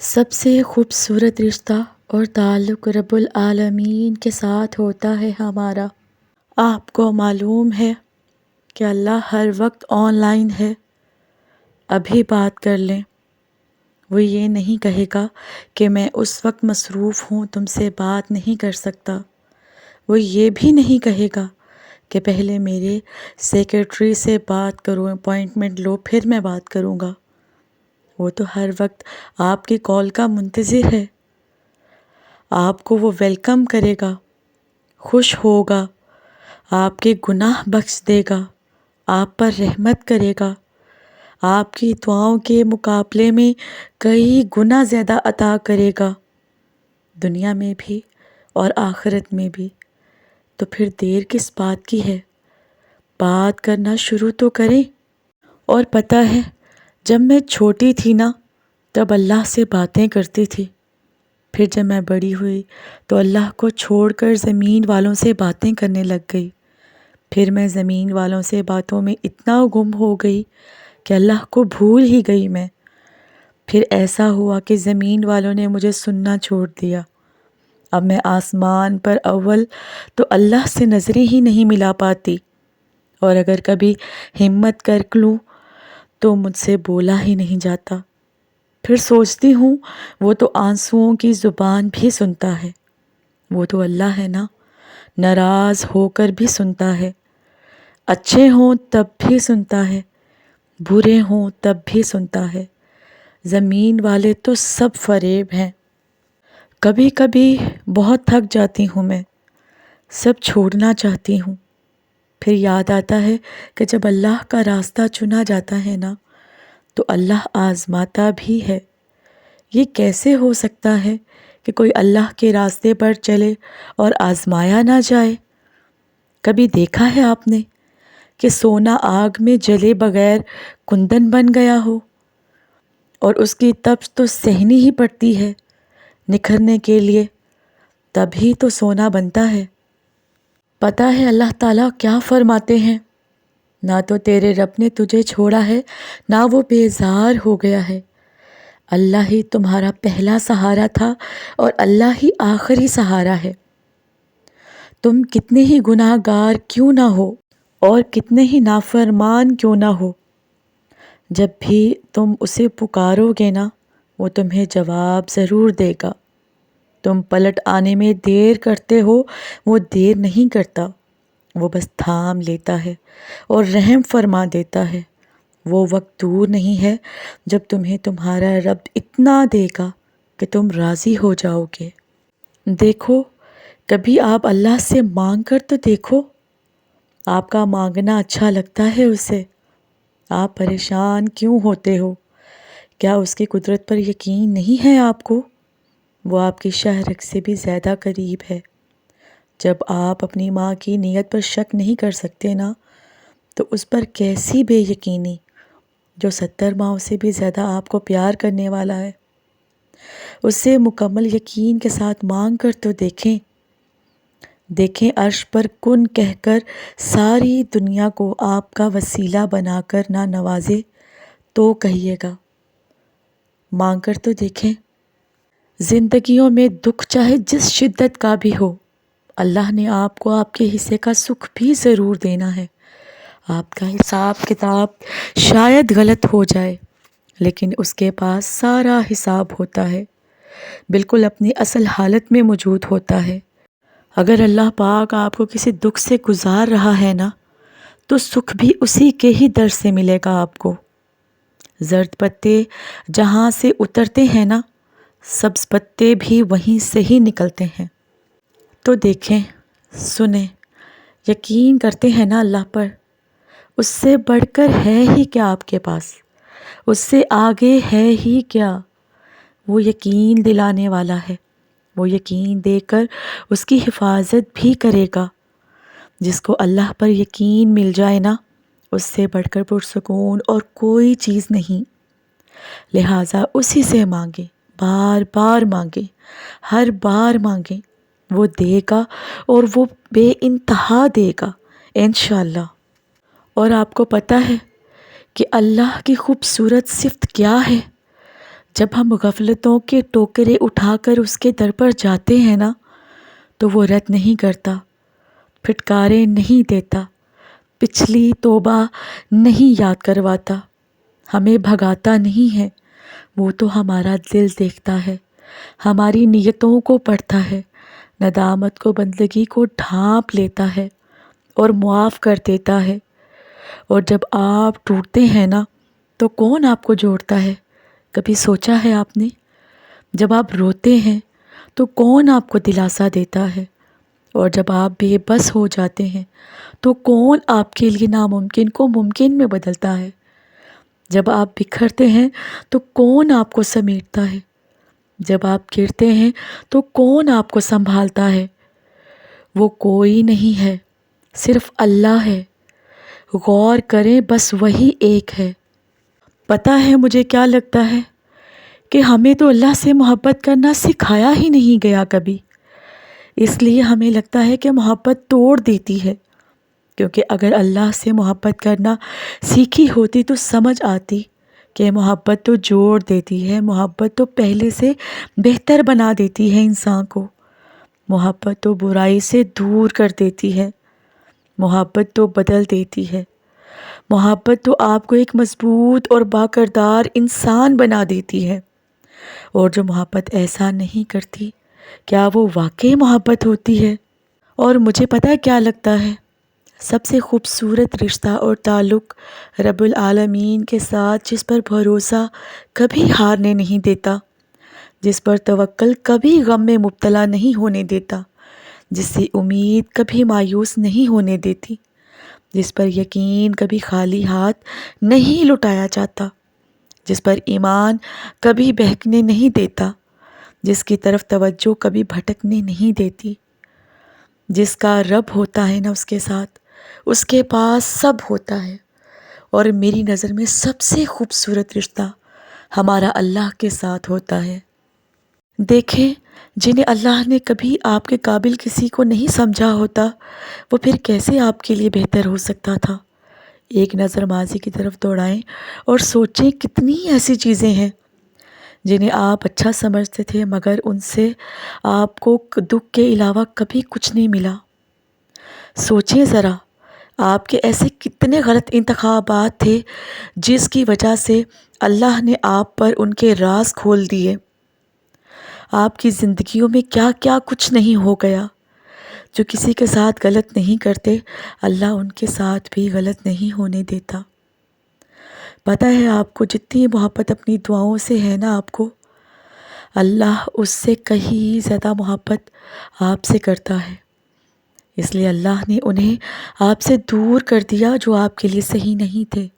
سب سے خوبصورت رشتہ اور تعلق رب العالمین کے ساتھ ہوتا ہے ہمارا۔ آپ کو معلوم ہے کہ اللہ ہر وقت آن لائن ہے۔ ابھی بات کر لیں، وہ یہ نہیں کہے گا کہ میں اس وقت مصروف ہوں، تم سے بات نہیں کر سکتا۔ وہ یہ بھی نہیں کہے گا کہ پہلے میرے سیکرٹری سے بات کرو، اپوائنٹمنٹ لو، پھر میں بات کروں گا۔ وہ تو ہر وقت آپ کی کال کا منتظر ہے۔ آپ کو وہ ویلکم کرے گا، خوش ہوگا، آپ کے گناہ بخش دے گا، آپ پر رحمت کرے گا، آپ کی دعاؤں کے مقابلے میں کئی گنا زیادہ عطا کرے گا، دنیا میں بھی اور آخرت میں بھی۔ تو پھر دیر کس بات کی ہے؟ بات کرنا شروع تو کریں۔ اور پتہ ہے، جب میں چھوٹی تھی نا، تب اللہ سے باتیں کرتی تھی۔ پھر جب میں بڑی ہوئی تو اللہ کو چھوڑ کر زمین والوں سے باتیں کرنے لگ گئی۔ پھر میں زمین والوں سے باتوں میں اتنا گم ہو گئی کہ اللہ کو بھول ہی گئی میں۔ پھر ایسا ہوا کہ زمین والوں نے مجھے سننا چھوڑ دیا۔ اب میں آسمان پر اول تو اللہ سے نظریں ہی نہیں ملا پاتی، اور اگر کبھی ہمت کر لوں تو مجھ سے بولا ہی نہیں جاتا۔ پھر سوچتی ہوں، وہ تو آنسوؤں کی زبان بھی سنتا ہے۔ وہ تو اللہ ہے نا، ناراض ہو کر بھی سنتا ہے، اچھے ہوں تب بھی سنتا ہے، برے ہوں تب بھی سنتا ہے۔ زمین والے تو سب فریب ہیں۔ کبھی کبھی بہت تھک جاتی ہوں میں، سب چھوڑنا چاہتی ہوں۔ پھر یاد آتا ہے کہ جب اللہ کا راستہ چنا جاتا ہے نا، تو اللہ آزماتا بھی ہے۔ یہ کیسے ہو سکتا ہے کہ کوئی اللہ کے راستے پر چلے اور آزمایا نہ جائے؟ کبھی دیکھا ہے آپ نے کہ سونا آگ میں جلے بغیر کندن بن گیا ہو؟ اور اس کی تپش تو سہنی ہی پڑتی ہے نکھرنے کے لیے، تبھی تو سونا بنتا ہے۔ پتہ ہے اللہ تعالیٰ کیا فرماتے ہیں؟ نہ تو تیرے رب نے تجھے چھوڑا ہے، نہ وہ بیزار ہو گیا ہے۔ اللہ ہی تمہارا پہلا سہارا تھا اور اللہ ہی آخری سہارا ہے۔ تم کتنے ہی گناہ گار کیوں نہ ہو اور کتنے ہی نافرمان کیوں نہ ہو، جب بھی تم اسے پکارو گے نا، وہ تمہیں جواب ضرور دے گا۔ تم پلٹ آنے میں دیر کرتے ہو، وہ دیر نہیں کرتا، وہ بس تھام لیتا ہے اور رحم فرما دیتا ہے۔ وہ وقت دور نہیں ہے جب تمہیں تمہارا رب اتنا دے گا کہ تم راضی ہو جاؤ گے۔ دیکھو، کبھی آپ اللہ سے مانگ کر تو دیکھو، آپ کا مانگنا اچھا لگتا ہے اسے؟ آپ پریشان کیوں ہوتے ہو؟ کیا اس کی قدرت پر یقین نہیں ہے آپ کو؟ وہ آپ کی شہ رگ سے بھی زیادہ قریب ہے۔ جب آپ اپنی ماں کی نیت پر شک نہیں کر سکتے نا، تو اس پر کیسی بے یقینی جو 70 ماؤں سے بھی زیادہ آپ کو پیار کرنے والا ہے۔ اس سے مکمل یقین کے ساتھ مانگ کر تو دیکھیں۔ دیکھیں، عرش پر کن کہہ کر ساری دنیا کو آپ کا وسیلہ بنا کر نہ نوازے تو کہیے گا۔ مانگ کر تو دیکھیں۔ زندگیوں میں دکھ چاہے جس شدت کا بھی ہو، اللہ نے آپ کو آپ کے حصے کا سکھ بھی ضرور دینا ہے۔ آپ کا حساب کتاب شاید غلط ہو جائے، لیکن اس کے پاس سارا حساب ہوتا ہے، بالکل اپنی اصل حالت میں موجود ہوتا ہے۔ اگر اللہ پاک آپ کو کسی دکھ سے گزار رہا ہے نا، تو سکھ بھی اسی کے ہی در سے ملے گا آپ کو۔ زرد پتے جہاں سے اترتے ہیں نا، سبز پتے بھی وہیں سے ہی نکلتے ہیں۔ تو دیکھیں، سنیں، یقین کرتے ہیں نا اللہ پر؟ اس سے بڑھ کر ہے ہی کیا آپ کے پاس؟ اس سے آگے ہے ہی کیا؟ وہ یقین دلانے والا ہے، وہ یقین دے کر اس کی حفاظت بھی کرے گا۔ جس کو اللہ پر یقین مل جائے نا، اس سے بڑھ کر پرسکون اور کوئی چیز نہیں۔ لہٰذا اسی سے مانگیں، بار بار مانگیں، ہر بار مانگیں، وہ دے گا اور وہ بے انتہا دے گا انشاءاللہ۔ اور آپ کو پتہ ہے کہ اللہ کی خوبصورت صفت کیا ہے؟ جب ہم غفلتوں کے ٹوکرے اٹھا کر اس کے در پر جاتے ہیں نا، تو وہ رد نہیں کرتا، پھٹکاریں نہیں دیتا، پچھلی توبہ نہیں یاد کرواتا، ہمیں بھگاتا نہیں ہے، وہ تو ہمارا دل دیکھتا ہے، ہماری نیتوں کو پڑھتا ہے، ندامت کو، بندگی کو ڈھانپ لیتا ہے اور معاف کر دیتا ہے۔ اور جب آپ ٹوٹتے ہیں نا، تو کون آپ کو جوڑتا ہے؟ کبھی سوچا ہے آپ نے؟ جب آپ روتے ہیں تو کون آپ کو دلاسا دیتا ہے؟ اور جب آپ بے بس ہو جاتے ہیں تو کون آپ کے لیے ناممکن کو ممکن میں بدلتا ہے؟ جب آپ بکھرتے ہیں تو کون آپ کو سمیٹتا ہے؟ جب آپ گرتے ہیں تو کون آپ کو سنبھالتا ہے؟ وہ کوئی نہیں ہے، صرف اللہ ہے۔ غور کریں، بس وہی ایک ہے۔ پتہ ہے مجھے کیا لگتا ہے؟ کہ ہمیں تو اللہ سے محبت کرنا سکھایا ہی نہیں گیا کبھی، اس لیے ہمیں لگتا ہے کہ محبت توڑ دیتی ہے، کیونکہ اگر اللہ سے محبت کرنا سیکھی ہوتی تو سمجھ آتی کہ محبت تو جوڑ دیتی ہے، محبت تو پہلے سے بہتر بنا دیتی ہے انسان کو، محبت تو برائی سے دور کر دیتی ہے، محبت تو بدل دیتی ہے، محبت تو آپ کو ایک مضبوط اور باکردار انسان بنا دیتی ہے۔ اور جو محبت ایسا نہیں کرتی، کیا وہ واقعی محبت ہوتی ہے؟ اور مجھے پتہ کیا لگتا ہے، سب سے خوبصورت رشتہ اور تعلق رب العالمین کے ساتھ، جس پر بھروسہ کبھی ہارنے نہیں دیتا، جس پر توکل کبھی غم میں مبتلا نہیں ہونے دیتا، جس سے امید کبھی مایوس نہیں ہونے دیتی، جس پر یقین کبھی خالی ہاتھ نہیں لٹایا جاتا، جس پر ایمان کبھی بہکنے نہیں دیتا، جس کی طرف توجہ کبھی بھٹکنے نہیں دیتی، جس کا رب ہوتا ہے نا اس کے ساتھ، اس کے پاس سب ہوتا ہے۔ اور میری نظر میں سب سے خوبصورت رشتہ ہمارا اللہ کے ساتھ ہوتا ہے۔ دیکھیں، جنہیں اللہ نے کبھی آپ کے قابل کسی کو نہیں سمجھا ہوتا، وہ پھر کیسے آپ کے لیے بہتر ہو سکتا تھا؟ ایک نظر ماضی کی طرف دوڑائیں اور سوچیں، کتنی ایسی چیزیں ہیں جنہیں آپ اچھا سمجھتے تھے، مگر ان سے آپ کو دکھ کے علاوہ کبھی کچھ نہیں ملا۔ سوچیں ذرا، آپ کے ایسے کتنے غلط انتخابات تھے جس کی وجہ سے اللہ نے آپ پر ان کے راز کھول دیے۔ آپ کی زندگیوں میں کیا کیا کچھ نہیں ہو گیا۔ جو کسی کے ساتھ غلط نہیں کرتے، اللہ ان کے ساتھ بھی غلط نہیں ہونے دیتا۔ پتہ ہے آپ کو، جتنی محبت اپنی دعاؤں سے ہے نا آپ کو، اللہ اس سے کہیں زیادہ محبت آپ سے کرتا ہے۔ اس لیے اللہ نے انہیں آپ سے دور کر دیا جو آپ کے لیے صحیح نہیں تھے،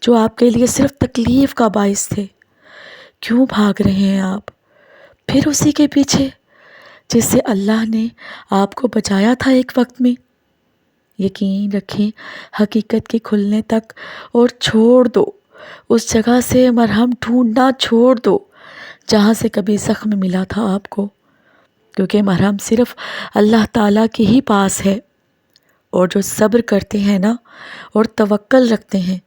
جو آپ کے لیے صرف تکلیف کا باعث تھے۔ کیوں بھاگ رہے ہیں آپ پھر اسی کے پیچھے جس سے اللہ نے آپ کو بچایا تھا ایک وقت میں؟ یقین رکھیں، حقیقت کے کھلنے تک، اور چھوڑ دو اس جگہ سے مرہم ڈھونڈنا، چھوڑ دو جہاں سے کبھی زخم ملا تھا آپ کو، کیونکہ مرہم صرف اللہ تعالیٰ کے ہی پاس ہے۔ اور جو صبر کرتے ہیں نا اور توکل رکھتے ہیں،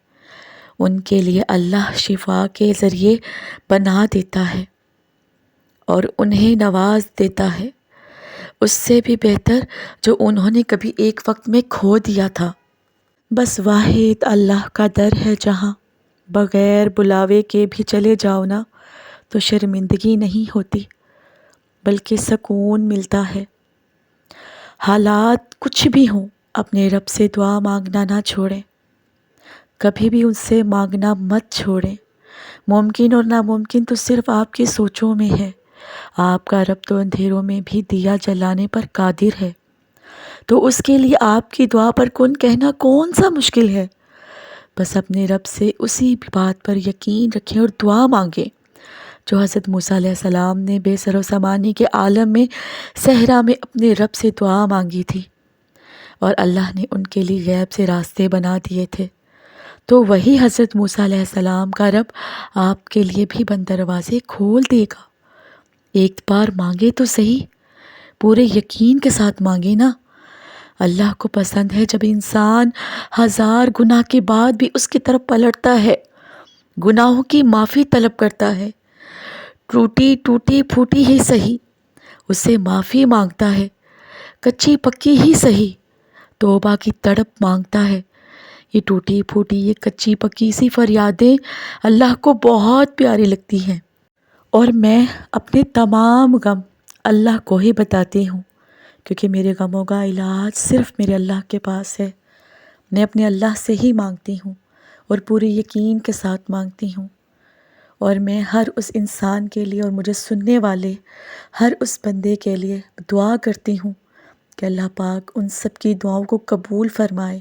ان کے لیے اللہ شفا کے ذریعے بنا دیتا ہے اور انہیں نواز دیتا ہے، اس سے بھی بہتر جو انہوں نے کبھی ایک وقت میں کھو دیا تھا۔ بس واحد اللہ کا در ہے جہاں بغیر بلاوے کے بھی چلے جاؤ نا تو شرمندگی نہیں ہوتی، بلکہ سکون ملتا ہے۔ حالات کچھ بھی ہوں، اپنے رب سے دعا مانگنا نہ چھوڑیں، کبھی بھی ان سے مانگنا مت چھوڑیں۔ ممکن اور ناممکن تو صرف آپ کی سوچوں میں ہے، آپ کا رب تو اندھیروں میں بھی دیا جلانے پر قادر ہے، تو اس کے لیے آپ کی دعا پر کن کہنا کون سا مشکل ہے؟ بس اپنے رب سے اسی بات پر یقین رکھیں اور دعا مانگیں جو حضرت موسیٰ علیہ السلام نے بے سر و سامانی کے عالم میں صحرا میں اپنے رب سے دعا مانگی تھی، اور اللہ نے ان کے لیے غیب سے راستے بنا دیے تھے۔ تو وہی حضرت موسیٰ علیہ السلام کا رب آپ کے لیے بھی بند دروازے کھول دے گا۔ ایک بار مانگے تو صحیح، پورے یقین کے ساتھ مانگے نا۔ اللہ کو پسند ہے جب انسان 1000 گناہ کے بعد بھی اس کی طرف پلٹتا ہے، گناہوں کی معافی طلب کرتا ہے، ٹوٹی ٹوٹی پھوٹی ہی سہی اسے معافی مانگتا ہے، کچی پکی ہی سہی توبہ کی تڑپ مانگتا ہے۔ یہ ٹوٹی پھوٹی، یہ کچی پکی سی فریادیں اللہ کو بہت پیاری لگتی ہیں، اور میں اپنے تمام غم اللہ کو ہی بتاتی ہوں، کیونکہ میرے غموں کا علاج صرف میرے اللہ کے پاس ہے۔ میں اپنے اللہ سے ہی مانگتی ہوں اور پورے یقین کے ساتھ مانگتی ہوں، اور میں ہر اس انسان کے لیے اور مجھے سننے والے ہر اس بندے کے لیے دعا کرتی ہوں کہ اللہ پاک ان سب کی دعاؤں کو قبول فرمائے،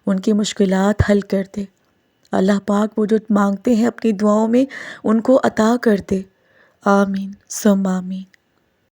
ان کی مشکلات حل کر دے۔ اللہ پاک وہ جو مانگتے ہیں اپنی دعاؤں میں ان کو عطا کر دے۔ آمین ثم آمین۔